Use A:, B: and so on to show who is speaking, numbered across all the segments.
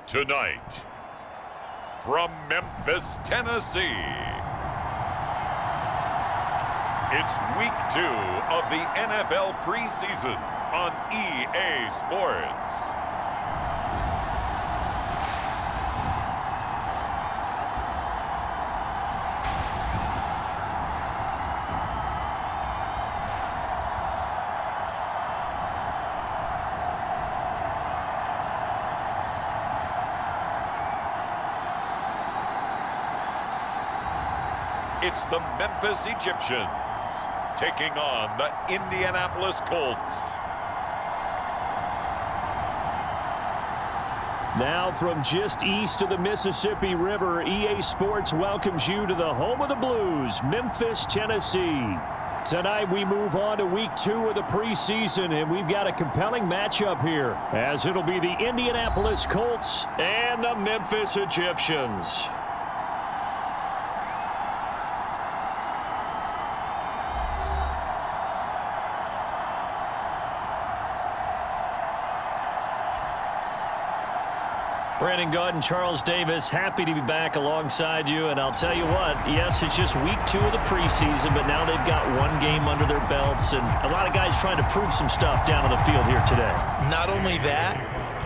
A: Tonight, from Memphis, Tennessee, it's week 2 of the NFL preseason on EA Sports. It's the Memphis Egyptians taking on the Indianapolis Colts.
B: Now from just east of the Mississippi River, EA Sports welcomes you to the home of the Blues, Memphis, Tennessee. Tonight we move on to week 2 of the preseason, and we've got a compelling matchup here, as it'll be the Indianapolis Colts and the Memphis Egyptians. Brandon Gaud and Charles Davis, happy to be back alongside you. And I'll tell you what, yes, it's just week 2 of the preseason, but now they've got one game under their belts, and a lot of guys trying to prove some stuff down on the field here today.
C: Not only that,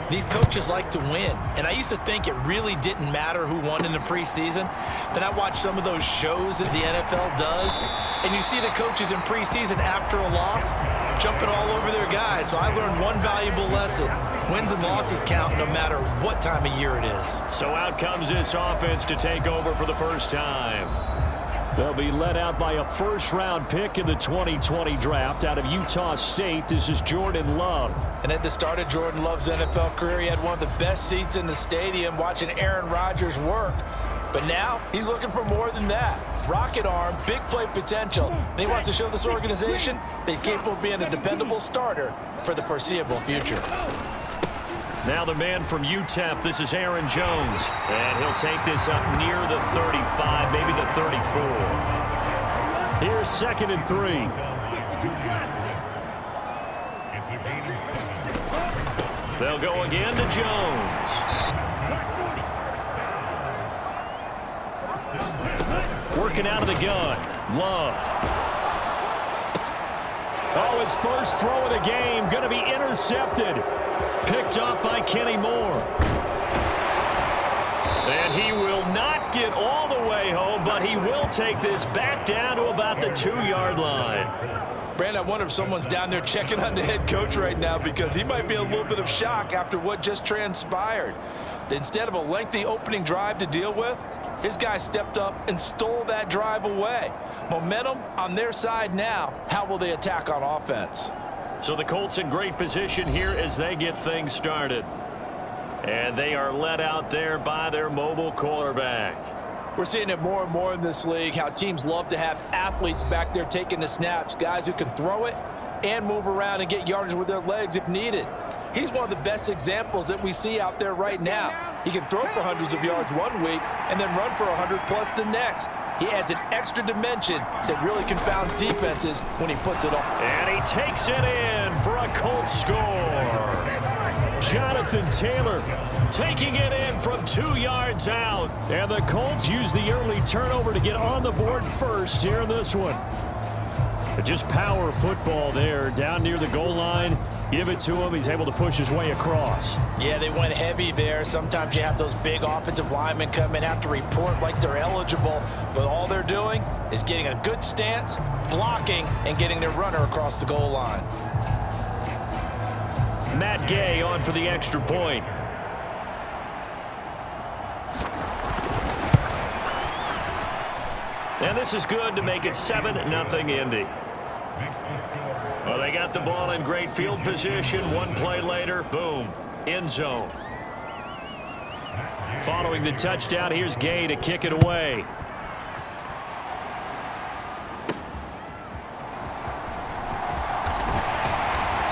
C: these coaches like to win. And I used to think it really didn't matter who won in the preseason. Then I watched some of those shows that the NFL does, and you see the coaches in preseason after a loss jumping all over their guys. So I learned one valuable lesson. Wins and losses count no matter what time of year it is.
B: So out comes this offense to take over for the first time. They'll be led out by a first-round pick in the 2020 draft out of Utah State. This is Jordan Love.
C: And at the start of Jordan Love's NFL career, he had one of the best seats in the stadium watching Aaron Rodgers work. But now he's looking for more than that. Rocket arm, big play potential. And he wants to show this organization that he's capable of being a dependable starter for the foreseeable future.
B: Now the man from UTEP, this is Aaron Jones. And he'll take this up near the 35, maybe the 34. Here's 2nd and 3. They'll go again to Jones. Working out of the gun. Love. Oh, his first throw of the game going to be intercepted. Picked up by Kenny Moore. And he will not get all the way home, but he will take this back down to about the 2-yard line.
C: Brandon, I wonder if someone's down there checking on the head coach right now, because he might be in a little bit of shock after what just transpired. Instead of a lengthy opening drive to deal with, his guy stepped up and stole that drive away. Momentum on their side now. How will they attack on offense?
B: So the Colts in great position here as they get things started. And they are led out there by their mobile quarterback.
C: We're seeing it more and more in this league, how teams love to have athletes back there taking the snaps, guys who can throw it and move around and get yardage with their legs if needed. He's one of the best examples that we see out there right now. He can throw for hundreds of yards one week and then run for 100+ the next. He adds an extra dimension that really confounds defenses when he puts it on.
B: And he takes it in for a Colts score. Jonathan Taylor taking it in from 2 yards out. And the Colts use the early turnover to get on the board first here in this one. But just power football there down near the goal line. Give it to him. He's able to push his way across.
C: Yeah, they went heavy there. Sometimes you have those big offensive linemen come in, have to report like they're eligible, but all they're doing is getting a good stance, blocking, and getting their runner across the goal line.
B: Matt Gay on for the extra point. And this is good to make it 7-0 Indy. Well, they got the ball in great field position. One play later, boom, end zone. Following the touchdown, here's Gay to kick it away.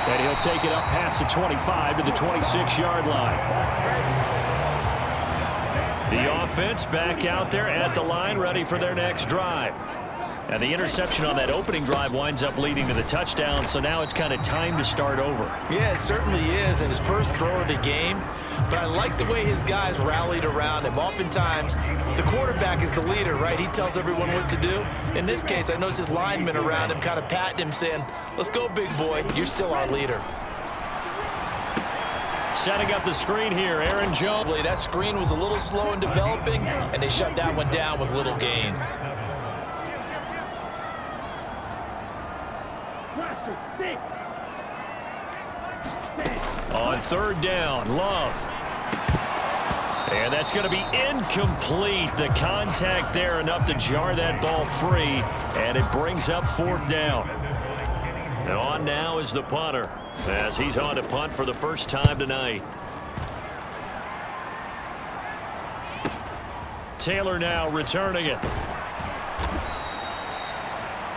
B: And he'll take it up past the 25 to the 26-yard line. The offense back out there at the line, ready for their next drive. And the interception on that opening drive winds up leading to the touchdown, so now it's kind of time to start over.
C: Yeah, it certainly is, and his first throw of the game. But I like the way his guys rallied around him. Oftentimes, the quarterback is the leader, right? He tells everyone what to do. In this case, I noticed his linemen around him kind of patting him, saying, let's go, big boy. You're still our leader.
B: Setting up the screen here, Aaron Jones.
C: That screen was a little slow in developing, and they shut that one down with little gain.
B: On third down, Love. And that's going to be incomplete. The contact there enough to jar that ball free, and it brings up fourth down. And on now is the punter, as he's on to punt for the first time tonight. Taylor now returning it.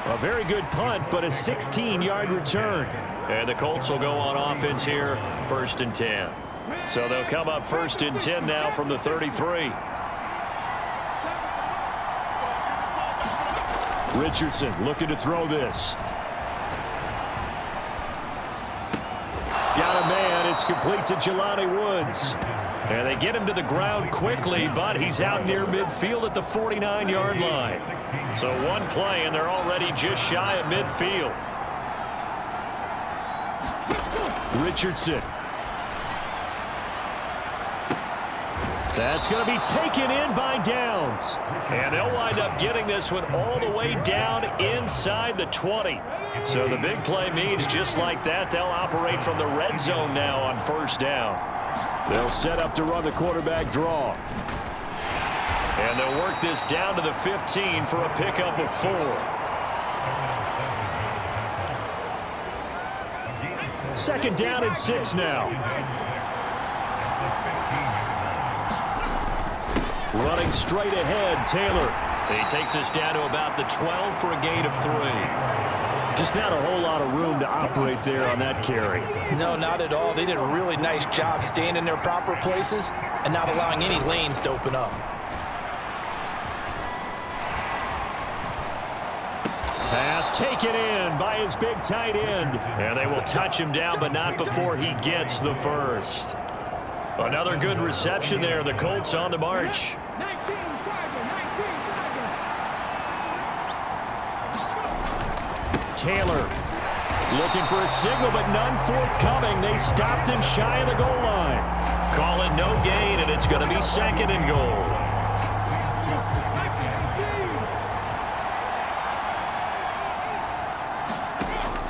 B: A very good punt, but a 16-yard return. And the Colts will go on offense here, 1st and 10. So they'll come up 1st and 10 now from the 33. Richardson looking to throw this. Got a man. It's complete to Jelani Woods. And they get him to the ground quickly, but he's out near midfield at the 49-yard line. So one play, and they're already just shy of midfield. Richardson. That's going to be taken in by Downs. And they'll wind up getting this one all the way down inside the 20. So the big play means just like that, they'll operate from the red zone now on 1st down. They'll set up to run the quarterback draw. And they'll work this down to the 15 for a pickup of 4. Second down and 6 now. Running straight ahead, Taylor. He takes us down to about the 12 for a gain of 3. Just not a whole lot of room to operate there on that carry.
C: No, not at all. They did a really nice job staying in their proper places and not allowing any lanes to open up.
B: Pass taken in by his big tight end. And they will touch him down, but not before he gets the first. Another good reception there. The Colts on the march. Taylor looking for a signal, but none forthcoming. They stopped him shy of the goal line. Call it no gain, and it's going to be 2nd and goal.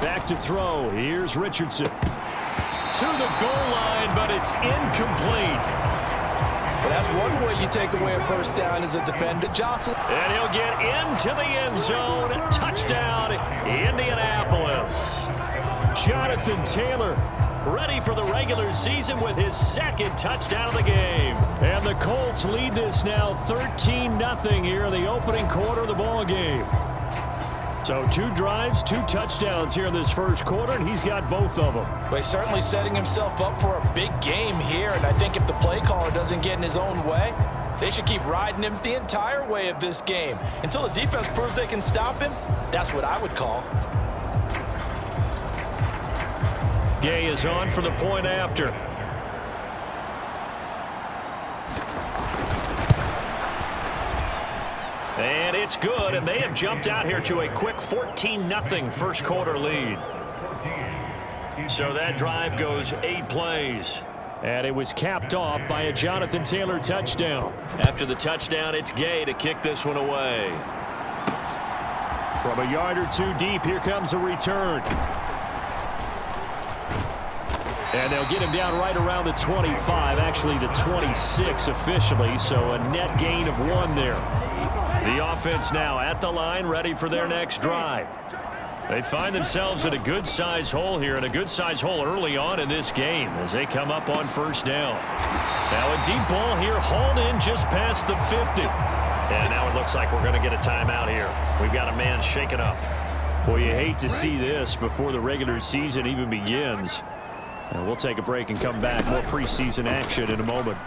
B: Back to throw. Here's Richardson. To the goal line, but it's incomplete.
C: Well, that's one way you take away a 1st down as a defender. Jostle.
B: And he'll get into the end zone. Touchdown, Indianapolis. Jonathan Taylor ready for the regular season with his second touchdown of the game. And the Colts lead this now 13-0 here in the opening quarter of the ball game. So 2 drives, 2 touchdowns here in this first quarter, and he's got both of them.
C: Well, he's certainly setting himself up for a big game here, and I think if the play caller doesn't get in his own way, they should keep riding him the entire way of this game. Until the defense proves they can stop him, that's what I would call.
B: Gay is on for the point after. And it's good, and they have jumped out here to a quick 14-0 first quarter lead. So that drive goes 8 plays. And it was capped off by a Jonathan Taylor touchdown. After the touchdown, it's Gay to kick this one away. From a yard or 2 deep, here comes a return. And they'll get him down right around the 25, actually the 26 officially, so a net gain of 1 there. The offense now at the line, ready for their next drive. They find themselves in a good-sized hole here, and a good-sized hole early on in this game as they come up on first down. Now a deep ball here, hauled in just past the 50. And now it looks like we're going to get a timeout here. We've got a man shaken up. Well, you hate to see this before the regular season even begins. And we'll take a break and come back. More preseason action in a moment.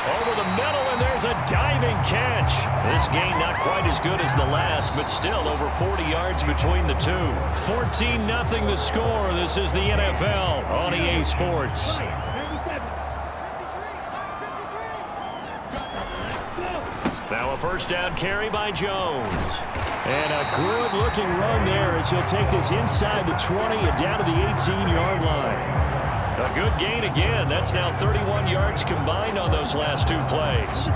B: Over the middle, and there's a diving catch. This gain not quite as good as the last, but still over 40 yards between the two. 14-0 the score. This is the NFL on EA Sports. Now a first down carry by Jones. And a good-looking run there as he'll take this inside the 20 and down to the 18-yard line. A good gain again. That's now 31 yards combined on those last 2 plays.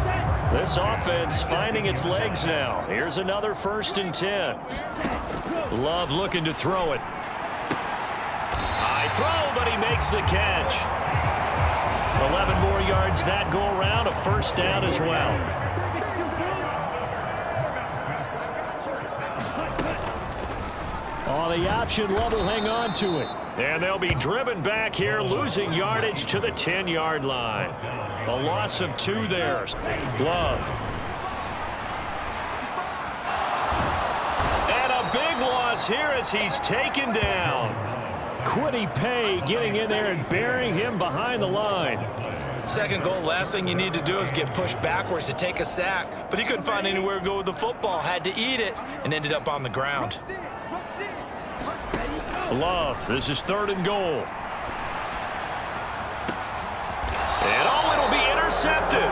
B: This offense finding its legs now. Here's another 1st and 10. Love looking to throw it. High throw, but he makes the catch. 11 more yards that go around. A first down as well. On the option, Love will hang on to it. And they'll be driven back here, losing yardage to the 10-yard line. A loss of 2 there. Love. And a big loss here as he's taken down. Quiddy Pay getting in there and burying him behind the line.
C: Second goal, last thing you need to do is get pushed backwards to take a sack. But he couldn't find anywhere to go with the football, had to eat it, and ended up on the ground.
B: Love, this is 3rd and goal. And it'll be intercepted.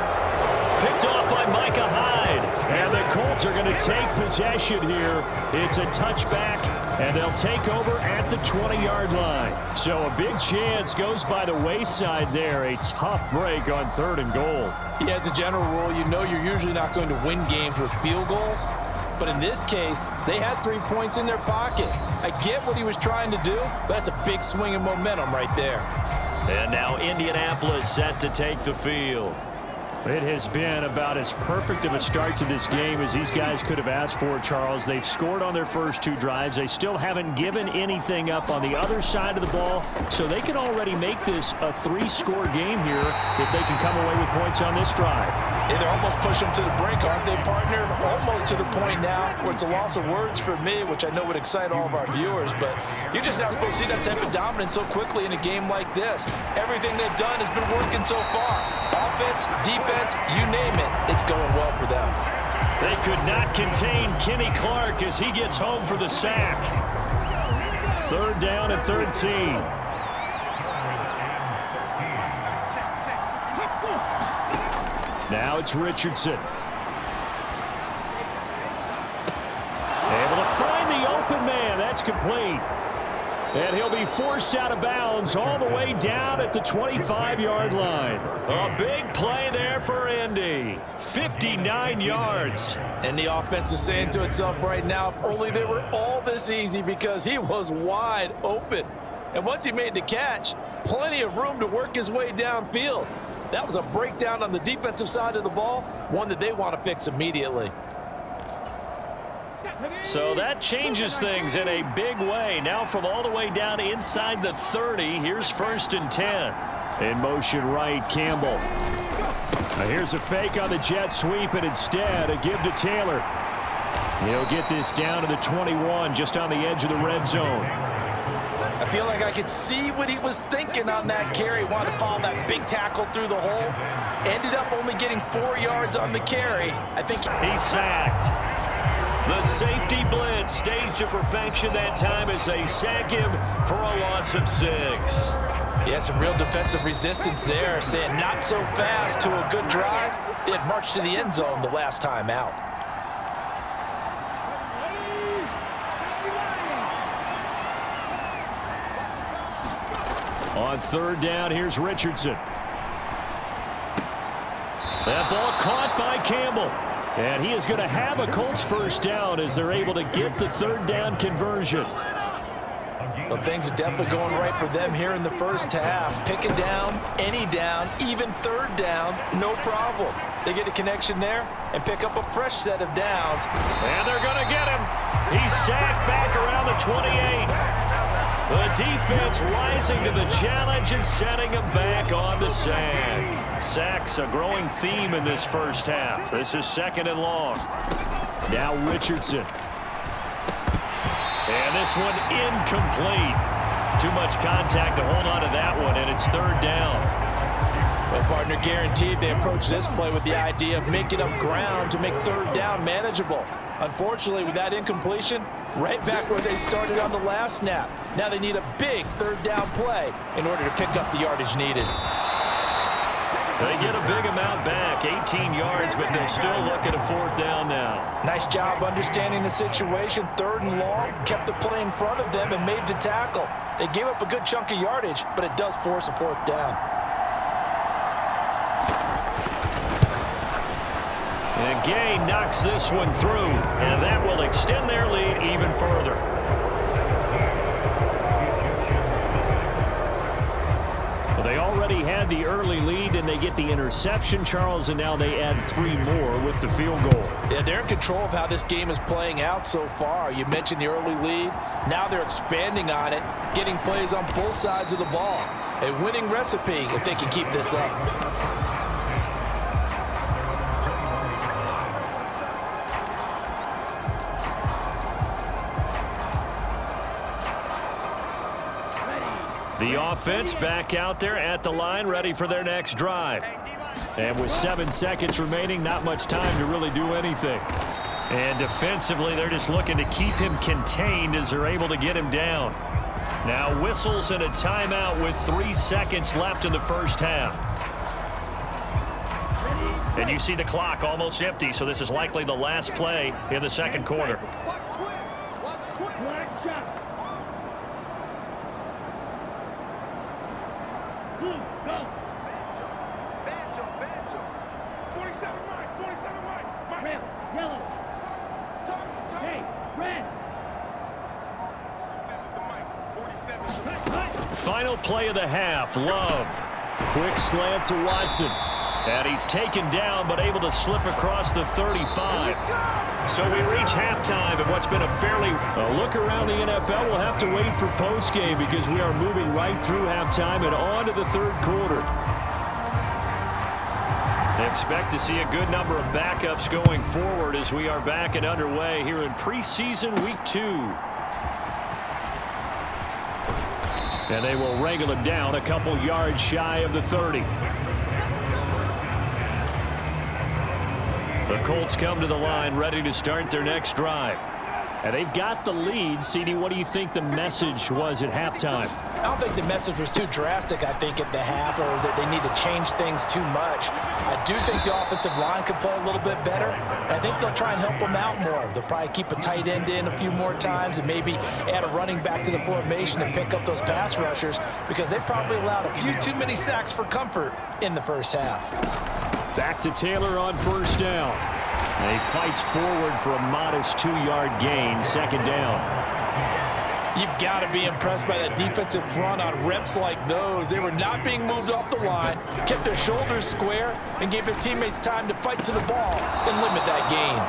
B: Picked off by Micah Hyde. And the Colts are going to take possession here. It's a touchback, and they'll take over at the 20-yard line. So a big chance goes by the wayside there. A tough break on 3rd and goal.
C: Yeah, as a general rule, you know you're usually not going to win games with field goals. But in this case, they had 3 points in their pocket. I get what he was trying to do, but that's a big swing of momentum right there.
B: And now Indianapolis set to take the field. It has been about as perfect of a start to this game as these guys could have asked for, Charles. They've scored on their first 2 drives. They still haven't given anything up on the other side of the ball, so they can already make this a 3-score game here if they can come away with points on this drive.
C: Yeah, they're almost pushing them to the brink, aren't they, partner? Almost to the point now where it's a loss of words for me, which I know would excite all of our viewers, but you're just not supposed to see that type of dominance so quickly in a game like this. Everything they've done has been working so far. Offense, defense, you name it, it's going well for them.
B: They could not contain Kenny Clark as he gets home for the sack. 3rd down and 13. Now it's Richardson. Able to find the open man. That's complete. And he'll be forced out of bounds all the way down at the 25-yard line. A big play there for Indy. 59 yards.
C: And the offense is saying to itself right now, if only they were all this easy, because he was wide open. And once he made the catch, plenty of room to work his way downfield. That was a breakdown on the defensive side of the ball, one that they want to fix immediately.
B: So that changes things in a big way. Now from all the way down inside the 30, here's 1st and 10. In motion right, Campbell. Now here's a fake on the jet sweep, and instead a give to Taylor. He'll get this down to the 21, just on the edge of the red zone.
C: I feel like I could see what he was thinking on that carry. Wanted to follow that big tackle through the hole. Ended up only getting 4 yards on the carry. I think
B: he's sacked. The safety blitz staged to perfection that time as they sack him for a loss of 6.
C: Yeah, some real defensive resistance there, saying not so fast to a good drive. They had marched to the end zone the last time out.
B: On 3rd down, here's Richardson. That ball caught by Campbell. And he is going to have a Colts 1st down as they're able to get the 3rd down conversion.
C: Well, things are definitely going right for them here in the first half. Pick a down, any down, even 3rd down, no problem. They get a connection there and pick up a fresh set of downs.
B: And they're going to get him. He's sacked back around the 28. The defense rising to the challenge and setting him back on the sack. Sacks a growing theme in this first half. This is 2nd and long. Now Richardson. And this one incomplete. Too much contact to hold on to that one, and it's 3rd down.
C: Well, partner, guaranteed they approach this play with the idea of making up ground to make 3rd down manageable. Unfortunately, with that incompletion, right back where they started on the last snap. Now they need a big 3rd down play in order to pick up the yardage needed.
B: They get a big amount back, 18 yards, but they'll still look at a 4th down now.
C: Nice job understanding the situation. 3rd and long, kept the play in front of them and made the tackle. They gave up a good chunk of yardage, but it does force a 4th down.
B: And Gay knocks this one through, and that will extend their lead even further. Well, they already had the early lead, and they get the interception, Charles, and now they add 3 more with the field goal.
C: Yeah, they're in control of how this game is playing out so far. You mentioned the early lead. Now they're expanding on it, getting plays on both sides of the ball. A winning recipe if they can keep this up.
B: The offense back out there at the line, ready for their next drive. And with 7 seconds remaining, not much time to really do anything. And defensively, they're just looking to keep him contained as they're able to get him down. Now whistles and a timeout with 3 seconds left in the first half. And you see the clock almost empty, so this is likely the last play in the second quarter. Final play of the half, Love. Quick slant to Watson. And he's taken down, but able to slip across the 35. So we reach halftime at what's been a fairly... look around the NFL. We'll have to wait for postgame because we are moving right through halftime and on to the 3rd quarter. Expect to see a good number of backups going forward as we are back and underway here in preseason week 2. And they will wrangle him down a couple yards shy of the 30. The Colts come to the line ready to start their next drive. And they've got the lead. CD, what do you think the message was at halftime?
C: I don't think the message was too drastic, I think, at the half, or that they need to change things too much. I do think the offensive line could play a little bit better. I think they'll try and help them out more. They'll probably keep a tight end in a few more times and maybe add a running back to the formation and pick up those pass rushers because they probably allowed a few too many sacks for comfort in the first half.
B: Back to Taylor on 1st down. And he fights forward for a modest 2-yard gain, 2nd down.
C: You've got to be impressed by that defensive front on reps like those. They were not being moved off the line, kept their shoulders square, and gave their teammates time to fight to the ball and limit that gain.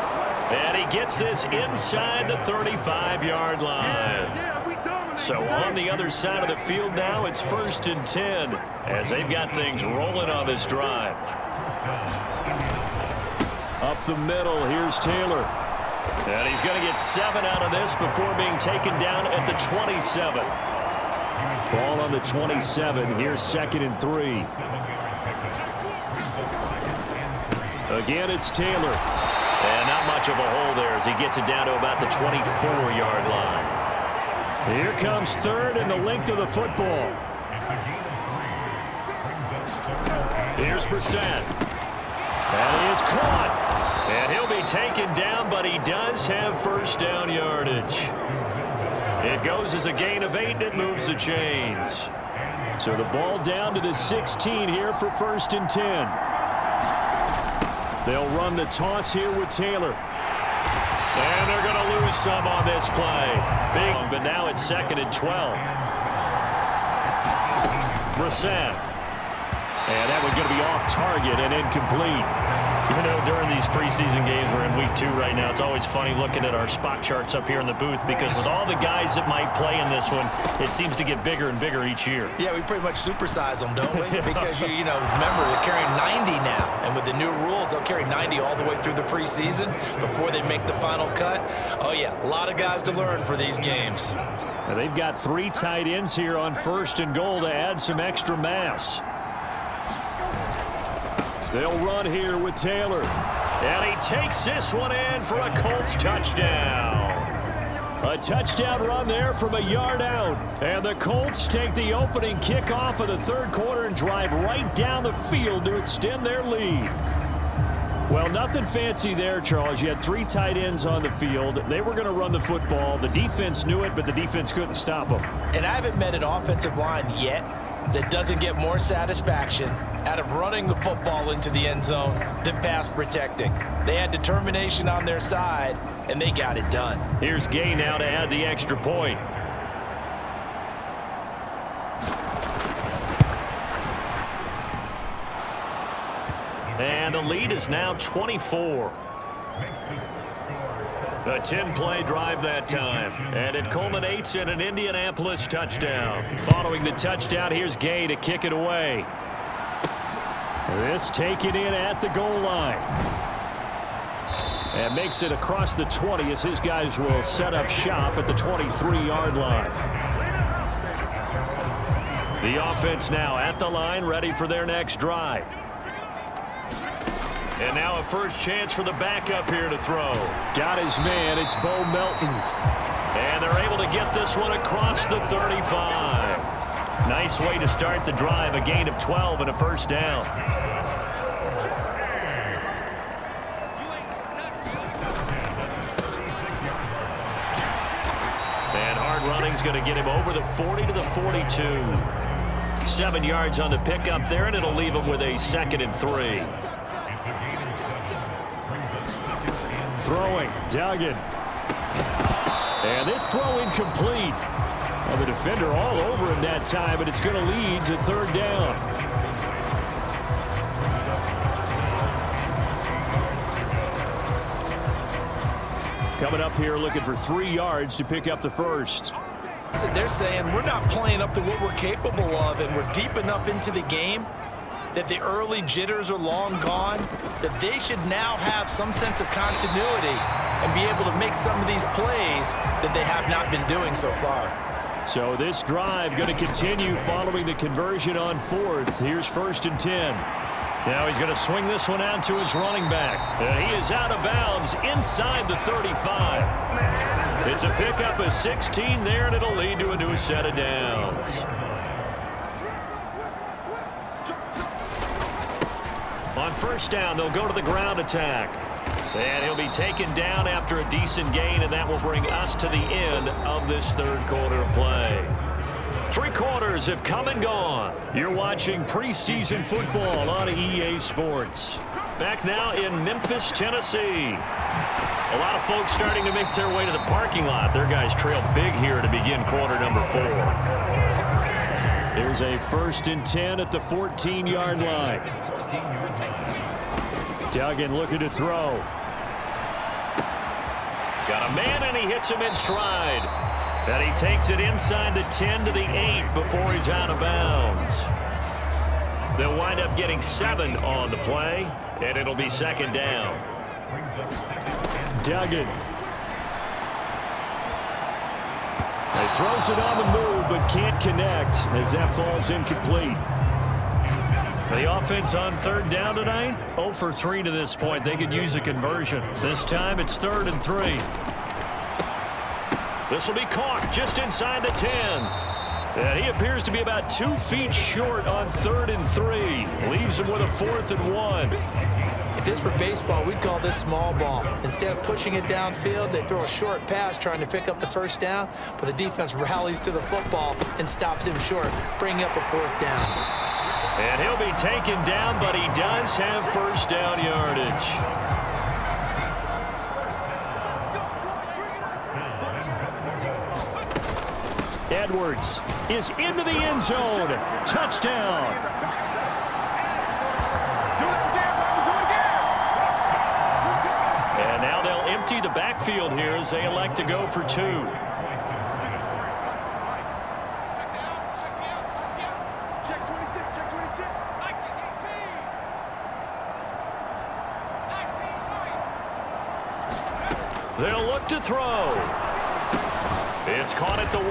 B: And he gets this inside the 35-yard line. So on the other side of the field now, it's 1st and 10 as they've got things rolling on this drive. Up the middle, here's Taylor. And he's going to get 7 out of this before being taken down at the 27. Ball on the 27. Here's 2nd and 3. Again, it's Taylor. And not much of a hole there as he gets it down to about the 24-yard line. Here comes 3rd and the length of the football. Here's Brissett. And he is caught. And he'll be taken down, but he does have 1st down yardage. It goes as a gain of 8, and it moves the chains. So the ball down to the 16 here for 1st and 10. They'll run the toss here with Taylor. And they're going to lose some on this play. But now it's 2nd and 12. Brissett. And that one's going to be off target and incomplete. You know, during these preseason games, we're in week 2 right now. It's always funny looking at our spot charts up here in the booth because with all the guys that might play in this one, it seems to get bigger and bigger each year.
C: Yeah, we pretty much supersize them, don't we? Because, you know, remember, they're carrying 90 now. And with the new rules, they'll carry 90 all the way through the preseason before they make the final cut. Oh, yeah, a lot of guys to learn for these games.
B: Now, they've got 3 tight ends here on 1st and goal to add some extra mass. They'll run here with Taylor. And he takes this one in for a Colts touchdown. A touchdown run there from a yard out. And the Colts take the opening kickoff of the 3rd quarter and drive right down the field to extend their lead. Well, nothing fancy there, Charles. You had 3 tight ends on the field. They were going to run the football. The defense knew it, but the defense couldn't stop them.
C: And I haven't met an offensive line yet that doesn't get more satisfaction out of running the football into the end zone than pass protecting. They had determination on their side, and they got it done.
B: Here's Gay now to add the extra point. And the lead is now 24. A 10-play drive that time. And it culminates in an Indianapolis touchdown. Following the touchdown, here's Gay to kick it away. This taken in at the goal line. And makes it across the 20 as his guys will set up shop at the 23-yard line. The offense now at the line, ready for their next drive. And now a first chance for the backup here to throw. Got his man. It's Bo Melton. And they're able to get this one across the 35. Nice way to start the drive. A gain of 12 and a 1st down. And hard running's going to get him over the 40 to the 42. 7 yards on the pickup there, and it'll leave him with a 2nd and 3. Throwing, Duggan. And this throw incomplete. Well, the defender all over him that time, but it's going to lead to 3rd down. Coming up here looking for 3 yards to pick up the first.
C: So they're saying we're not playing up to what we're capable of, and we're deep enough into the game that the early jitters are long gone, that they should now have some sense of continuity and be able to make some of these plays that they have not been doing so far.
B: So this drive going to continue following the conversion on 4th. Here's 1st and 10. Now he's going to swing this one out to his running back. And he is out of bounds inside the 35. It's a pickup of 16 there, and it'll lead to a new set of downs. On 1st down, they'll go to the ground attack. And he'll be taken down after a decent gain, and that will bring us to the end of this 3rd quarter of play. 3 quarters have come and gone. You're watching preseason football on EA Sports. Back now in Memphis, Tennessee. A lot of folks starting to make their way to the parking lot. Their guys trail big here to begin quarter number 4. Here's a 1st and 10 at the 14-yard line. Duggan looking to throw. Got a man, and he hits him in stride. And he takes it inside the 10 to the 8 before he's out of bounds. They'll wind up getting 7 on the play, and it'll be second down. Duggan. He throws it on the move, but can't connect as that falls incomplete. The offense on third down tonight, 0 for 3 to this point. They could use a conversion. This time it's 3rd and 3. This will be caught just inside the 10. And he appears to be about 2 feet short on 3rd and 3. Leaves him with a 4th and 1.
C: If this were baseball, we'd call this small ball. Instead of pushing it downfield, they throw a short pass trying to pick up the first down, but the defense rallies to the football and stops him short, bringing up a 4th down.
B: And he'll be taken down, but he does have first down yardage. Edwards is into the end zone. Touchdown. And now they'll empty the backfield here as they elect to go for 2. They'll look to throw. It's caught at the 1.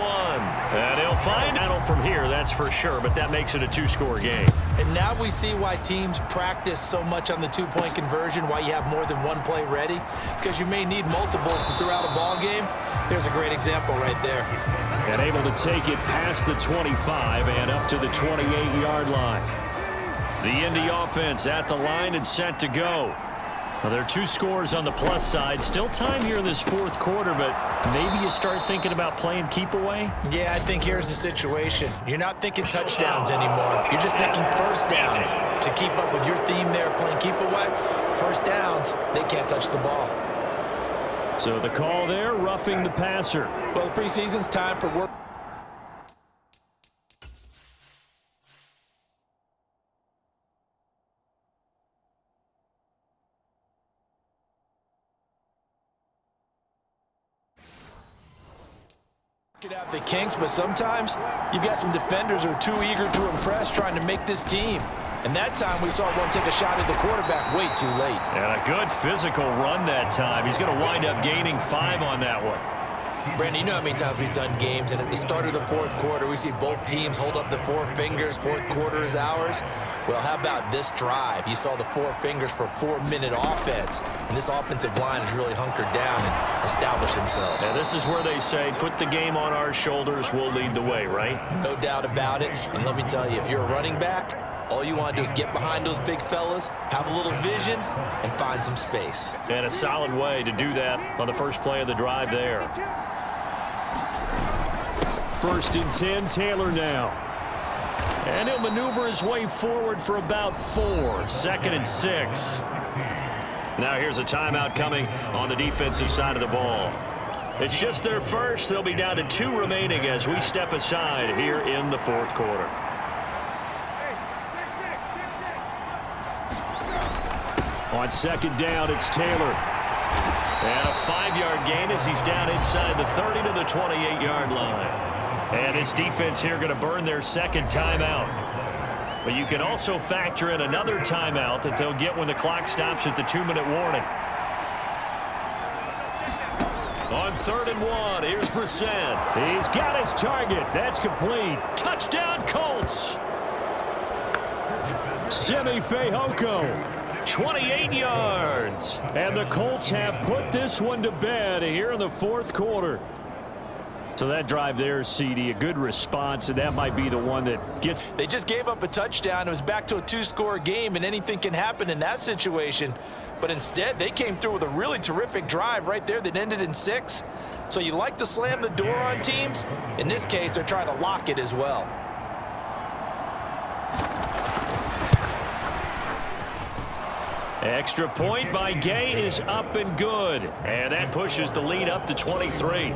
B: And he'll find battle from here, that's for sure, but that makes it a 2-score game.
C: And now we see why teams practice so much on the 2-point conversion, why you have more than one play ready, because you may need multiples to throw out a ball game. There's a great example right there.
B: And able to take it past the 25 and up to the 28-yard line. The Indy offense at the line and set to go. Well, there are 2 scores on the plus side. Still time here in this 4th quarter, but maybe you start thinking about playing keep away?
C: Yeah, I think here's the situation. You're not thinking touchdowns anymore. You're just thinking first downs. To keep up with your theme there, playing keep away, first downs, they can't touch the ball.
B: So the call there, roughing the passer.
C: Well, the preseason's time for work. Out the kinks, but sometimes you've got some defenders who are too eager to impress, trying to make this team. And that time we saw one take a shot at the quarterback way too late.
B: And a good physical run that time. He's going to wind up gaining 5 on that one.
C: Brandon, you know how many times we've done games, and at the start of the 4th quarter, we see both teams hold up the 4 fingers, 4th quarter is ours. Well, how about this drive? You saw the 4 fingers for a 4-minute offense, and this offensive line has really hunkered down and established themselves.
B: And this is where they say, put the game on our shoulders, we'll lead the way, right?
C: No doubt about it, and let me tell you, if you're a running back, all you want to do is get behind those big fellas, have a little vision, and find some space.
B: And a solid way to do that on the first play of the drive there. 1st and 10, Taylor now. And he'll maneuver his way forward for about 4. 2nd and 6. Now here's a timeout coming on the defensive side of the ball. It's just their first. They'll be down to 2 remaining as we step aside here in the 4th quarter. On 2nd down, it's Taylor. And a 5-yard gain as he's down inside the 30 to the 28-yard line. And this defense here going to burn their 2nd timeout. But you can also factor in another timeout that they'll get when the clock stops at the 2-minute warning. On 3rd and 1, here's Brissett. He's got his target. That's complete. Touchdown, Colts. Simi Fehoko, 28 yards. And the Colts have put this one to bed here in the 4th quarter. So that drive there, CD, a good response, and that might be the one that gets.
C: They just gave up a touchdown. It was back to a 2-score game, and anything can happen in that situation. But instead, they came through with a really terrific drive right there that ended in 6. So you like to slam the door on teams. In this case, they're trying to lock it as well.
B: Extra point by Gay is up and good. And that pushes the lead up to 23.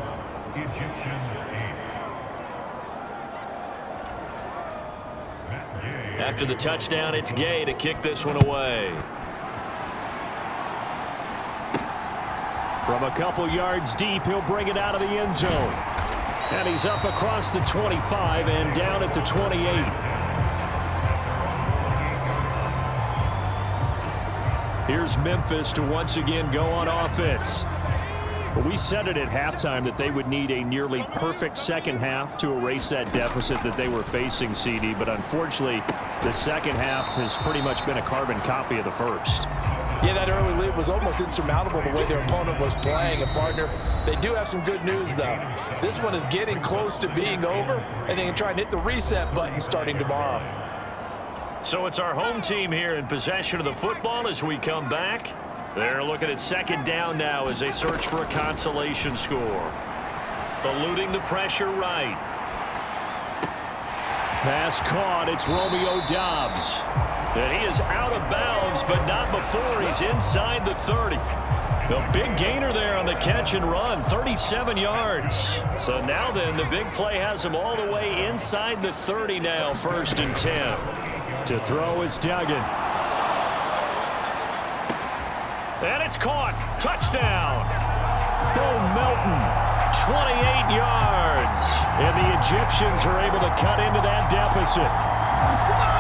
B: After the touchdown, it's Gay to kick this one away. From a couple yards deep, he'll bring it out of the end zone. And he's up across the 25 and down at the 28. Here's Memphis to once again go on offense. But we said it at halftime that they would need a nearly perfect second half to erase that deficit that they were facing, CD. But unfortunately, the second half has pretty much been a carbon copy of the first.
C: Yeah, that early lead was almost insurmountable the way their opponent was playing. And, partner, they do have some good news, though. This one is getting close to being over, and they can try and hit the reset button starting tomorrow.
B: So it's our home team here in possession of the football as we come back. They're looking at second down now as they search for a consolation score. Eluding the pressure right. Pass caught. It's Romeo Doubs. And he is out of bounds, but not before he's inside the 30. The big gainer there on the catch and run, 37 yards. So now then, the big play has him all the way inside the 30 now, 1st and 10. To throw is Duggan. And it's caught. Touchdown. Bo Melton, 28 yards. And the Egyptians are able to cut into that deficit.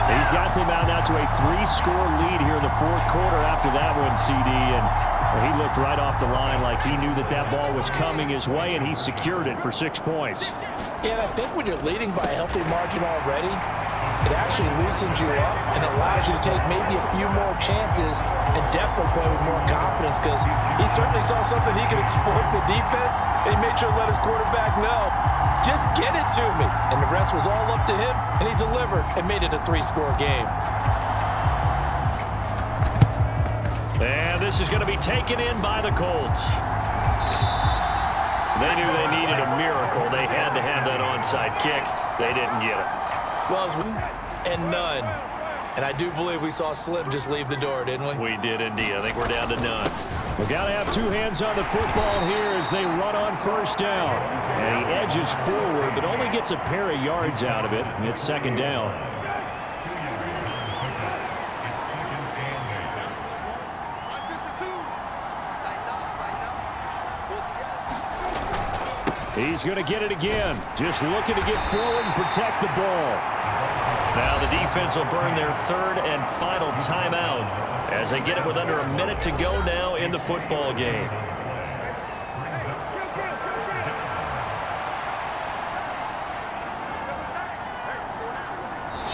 B: He's got them out now to a 3-score lead here in the 4th quarter after that one, CD. And he looked right off the line like he knew that that ball was coming his way, and he secured it for 6 points.
C: Yeah, and I think when you're leading by a healthy margin already, it actually loosens you up and allows you to take maybe a few more chances and definitely play with more confidence, because he certainly saw something he could exploit in the defense, and he made sure to let his quarterback know, just get it to me. And the rest was all up to him, and he delivered and made it a 3-score game.
B: And this is going to be taken in by the Colts. They knew they needed a miracle. They had to have that onside kick. They didn't get it.
C: Well, it's and none. And I do believe we saw Slim just leave the door, didn't we?
B: We did indeed. I think we're down to none. We got to have 2 hands on the football here as they run on 1st down. And he edges forward, but only gets a pair of yards out of it. And it's 2nd down. He's going to get it again. Just looking to get forward and protect the ball. Now the defense will burn their 3rd and final timeout as they get it with under a minute to go now in the football game.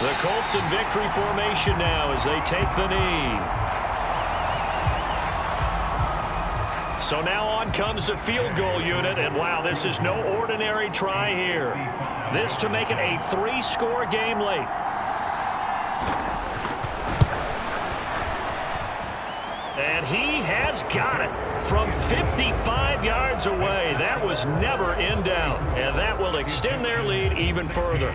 B: The Colts in victory formation now as they take the knee. So now on comes the field goal unit, and wow, this is no ordinary try here. This to make it a 3-score game late. And he has got it from 55 yards away. That was never in doubt, and that will extend their lead even further.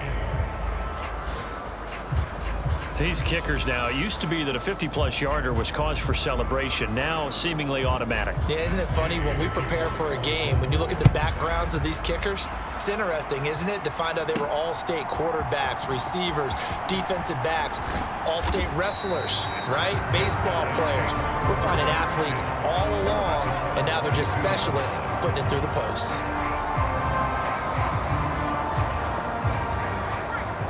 B: These kickers now, it used to be that a 50-plus yarder was cause for celebration. Now seemingly automatic. Yeah, isn't it funny when we prepare for a game, when you look at the backgrounds of these kickers, it's interesting, isn't it, to find out they were all-state quarterbacks, receivers, defensive backs, all-state wrestlers, right? Baseball players. We're finding athletes all along, and now they're just specialists putting it through the posts.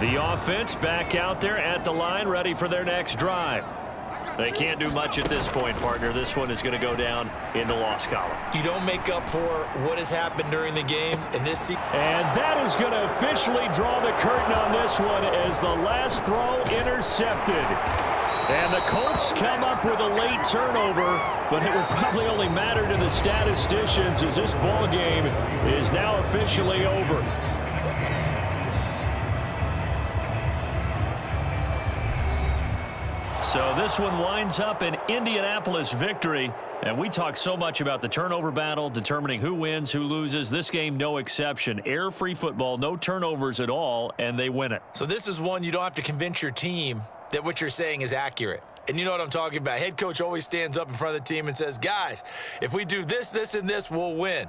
B: The offense back out there at the line, ready for their next drive. They can't do much at this point, partner. This one is going to go down in the loss column. You don't make up for what has happened during the game in this season. And that is going to officially draw the curtain on this one as the last throw intercepted. And the Colts come up with a late turnover, but it will probably only matter to the statisticians as this ball game is now officially over. So this one winds up an Indianapolis victory. And we talk so much about the turnover battle, determining who wins, who loses. This game, no exception. Error-free football, no turnovers at all, and they win it. So this is one you don't have to convince your team that what you're saying is accurate. And you know what I'm talking about. Head coach always stands up in front of the team and says, guys, if we do this, this, and this, we'll win.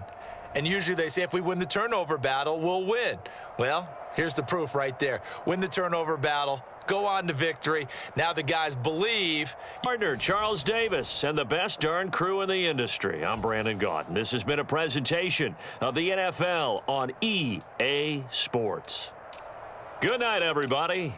B: And usually they say if we win the turnover battle, we'll win. Well, here's the proof right there. Win the turnover battle,
C: go on to victory. Now the guys believe.
B: Partner Charles Davis and the best darn crew in the industry. I'm Brandon Gaudin. This has been a presentation of the NFL on EA Sports. Good night, everybody.